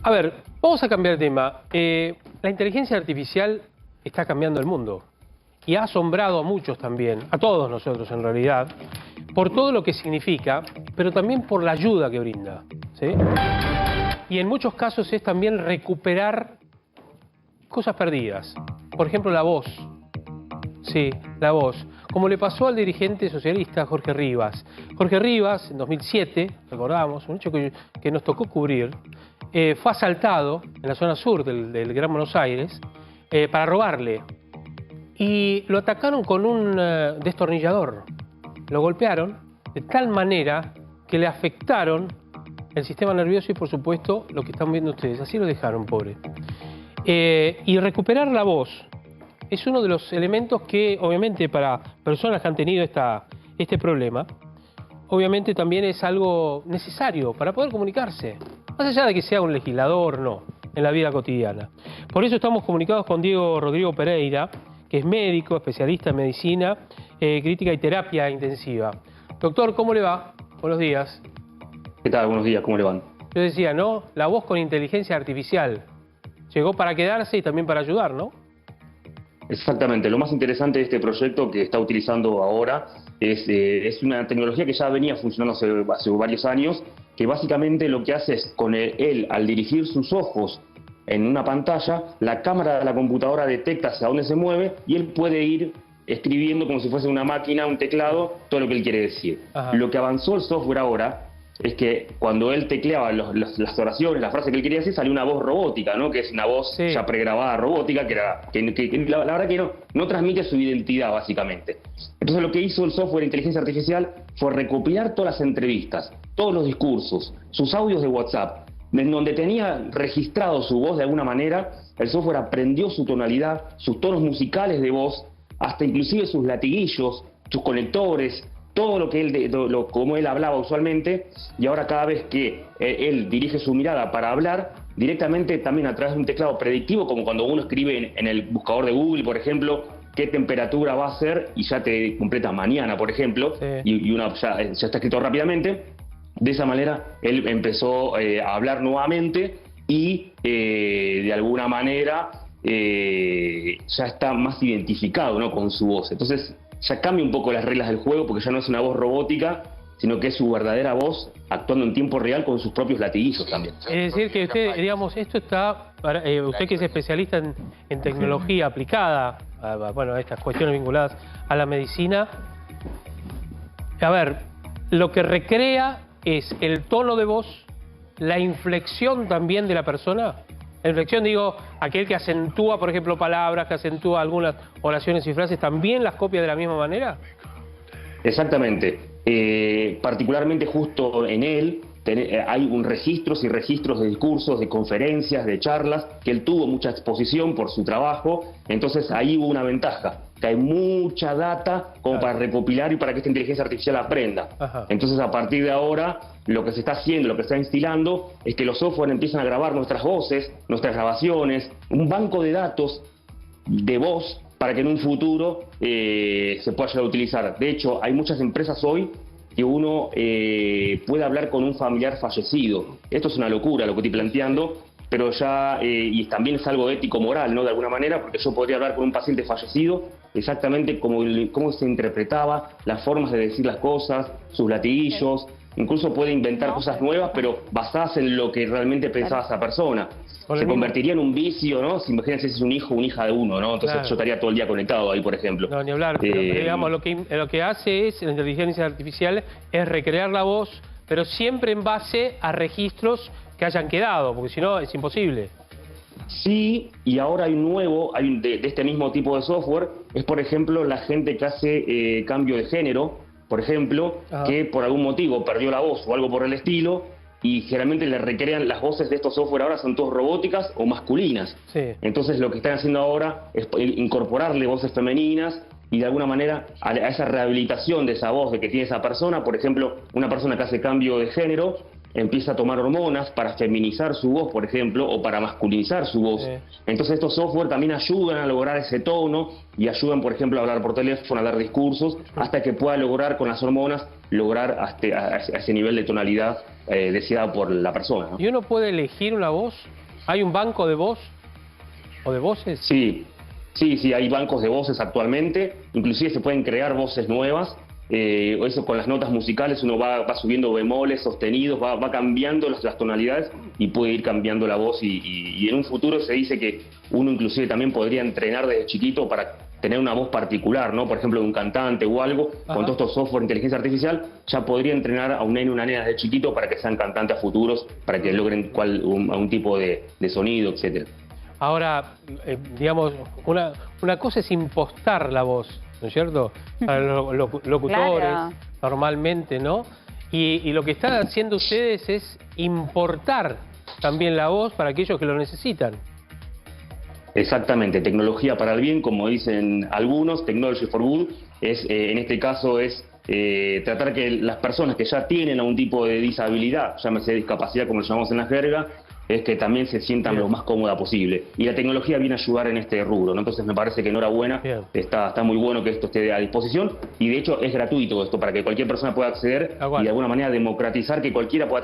A ver, vamos a cambiar de tema. La inteligencia artificial está cambiando el mundo y ha asombrado a muchos también, a todos nosotros en realidad, por todo lo que significa, pero también por la ayuda que brinda, ¿sí? Y en muchos casos es también recuperar cosas perdidas. Por ejemplo, la voz. Sí, la voz. Como le pasó al dirigente socialista Jorge Rivas. Jorge Rivas, en 2007, recordamos, un hecho que nos tocó cubrir, fue asaltado en la zona sur del Gran Buenos Aires para robarle. Y lo atacaron con un destornillador. Lo golpearon de tal manera que le afectaron el sistema nervioso y, por supuesto, lo que están viendo ustedes. Así lo dejaron, pobre. Y recuperar la voz es uno de los elementos que, obviamente, para personas que han tenido este problema, obviamente también es algo necesario para poder comunicarse. Más allá de que sea un legislador, no, en la vida cotidiana. Por eso estamos comunicados con Diego Rodrigo Pereira, que es médico, especialista en medicina, crítica y terapia intensiva. Doctor, ¿cómo le va? Buenos días. ¿Qué tal? Buenos días, ¿cómo le van? Yo decía, ¿no? La voz con inteligencia artificial. Llegó para quedarse y también para ayudar, ¿no? Exactamente. Lo más interesante de este proyecto que está utilizando ahora es una tecnología que ya venía funcionando hace varios años, que básicamente lo que hace es, con él, al dirigir sus ojos en una pantalla, la cámara de la computadora detecta hacia dónde se mueve y él puede ir escribiendo como si fuese una máquina, un teclado, todo lo que él quiere decir. Ajá. Lo que avanzó el software ahora es que cuando él tecleaba las oraciones, las frases que él quería decir, salió una voz robótica, ¿no? Que es una voz ya pregrabada robótica, que la verdad que no transmite su identidad, básicamente. Entonces lo que hizo el software de inteligencia artificial fue recopilar todas las entrevistas, todos los discursos, sus audios de WhatsApp, en donde tenía registrado su voz de alguna manera. El software aprendió su tonalidad, sus tonos musicales de voz, hasta inclusive sus latiguillos, sus conectores, todo lo que él, como él hablaba usualmente, y ahora cada vez que él dirige su mirada para hablar, directamente también a través de un teclado predictivo, como cuando uno escribe en el buscador de Google, por ejemplo, qué temperatura va a ser, y ya te completa mañana, por ejemplo, y uno ya está escrito rápidamente. De esa manera él empezó a hablar nuevamente y de alguna manera ya está más identificado, ¿no?, con su voz. Entonces ya cambia un poco las reglas del juego, porque ya no es una voz robótica, sino que es su verdadera voz actuando en tiempo real con sus propios latiguillos también. Es decir, que usted, digamos, esto está, usted que es especialista en tecnología aplicada a estas cuestiones vinculadas a la medicina, a ver, lo que recrea es el tono de voz, la inflexión también de la persona. La inflexión, digo, aquel que acentúa, por ejemplo, palabras, que acentúa algunas oraciones y frases, ¿también las copia de la misma manera? Exactamente. Particularmente justo en él hay registros y registros de discursos, de conferencias, de charlas, que él tuvo mucha exposición por su trabajo. Entonces ahí hubo una ventaja, que hay mucha data como para recopilar y para que esta inteligencia artificial aprenda. Ajá. Entonces a partir de ahora lo que se está haciendo, lo que se está instilando, es que los software empiezan a grabar nuestras voces, nuestras grabaciones, un banco de datos de voz para que en un futuro se pueda llegar a utilizar. De hecho, hay muchas empresas hoy que uno puede hablar con un familiar fallecido. Esto es una locura lo que estoy planteando, pero ya, y también es algo ético-moral, ¿no?, de alguna manera, porque yo podría hablar con un paciente fallecido exactamente cómo se interpretaba, las formas de decir las cosas, sus latiguillos. Incluso puede inventar cosas nuevas, pero basadas en lo que realmente pensaba esa persona. Se convertiría en un vicio, ¿no? Si imagínense si es un hijo o una hija de uno, ¿no? Entonces yo estaría todo el día conectado ahí, por ejemplo. No, ni hablar. Pero, digamos, lo que hace la inteligencia artificial es recrear la voz, pero siempre en base a registros que hayan quedado, porque si no es imposible. Sí, y ahora hay un nuevo, de este mismo tipo de software, es por ejemplo la gente que hace cambio de género, por ejemplo, que por algún motivo perdió la voz o algo por el estilo, y generalmente le recrean las voces de estos software ahora son todas robóticas o masculinas. Sí. Entonces lo que están haciendo ahora es incorporarle voces femeninas y de alguna manera a esa rehabilitación de esa voz de que tiene esa persona. Por ejemplo, una persona que hace cambio de género empieza a tomar hormonas para feminizar su voz, por ejemplo, o para masculinizar su voz. Sí. Entonces estos software también ayudan a lograr ese tono y ayudan, por ejemplo, a hablar por teléfono, a dar discursos, hasta que pueda lograr con las hormonas lograr a ese nivel de tonalidad deseada por la persona, ¿no? ¿Y uno puede elegir una voz? ¿Hay un banco de voz o de voces? Sí, hay bancos de voces actualmente, inclusive se pueden crear voces nuevas. Eso con las notas musicales uno va subiendo bemoles, sostenidos, va cambiando las tonalidades y puede ir cambiando la voz y en un futuro se dice que uno inclusive también podría entrenar desde chiquito para tener una voz particular, ¿no? Por ejemplo, de un cantante o algo. Ajá. Con todos estos software de inteligencia artificial ya podría entrenar a un nene o una nena desde chiquito para que sean cantantes a futuros, para que logren un tipo de sonido, etcétera. Ahora, digamos, una cosa es impostar la voz, ¿no es cierto? Para los locutores, Claro. normalmente, ¿no? Y lo que están haciendo ustedes es importar también la voz para aquellos que lo necesitan. Exactamente, tecnología para el bien, como dicen algunos, technology for good, en este caso es tratar que las personas que ya tienen algún tipo de disabilidad, llámese discapacidad como lo llamamos en la jerga, es que también se sientan Bien. lo más cómoda posible. Y la tecnología viene a ayudar en este rubro, ¿no? Entonces me parece que enhorabuena, Bien. está muy bueno que esto esté a disposición y de hecho es gratuito esto para que cualquier persona pueda acceder Ah, bueno. y de alguna manera democratizar que cualquiera pueda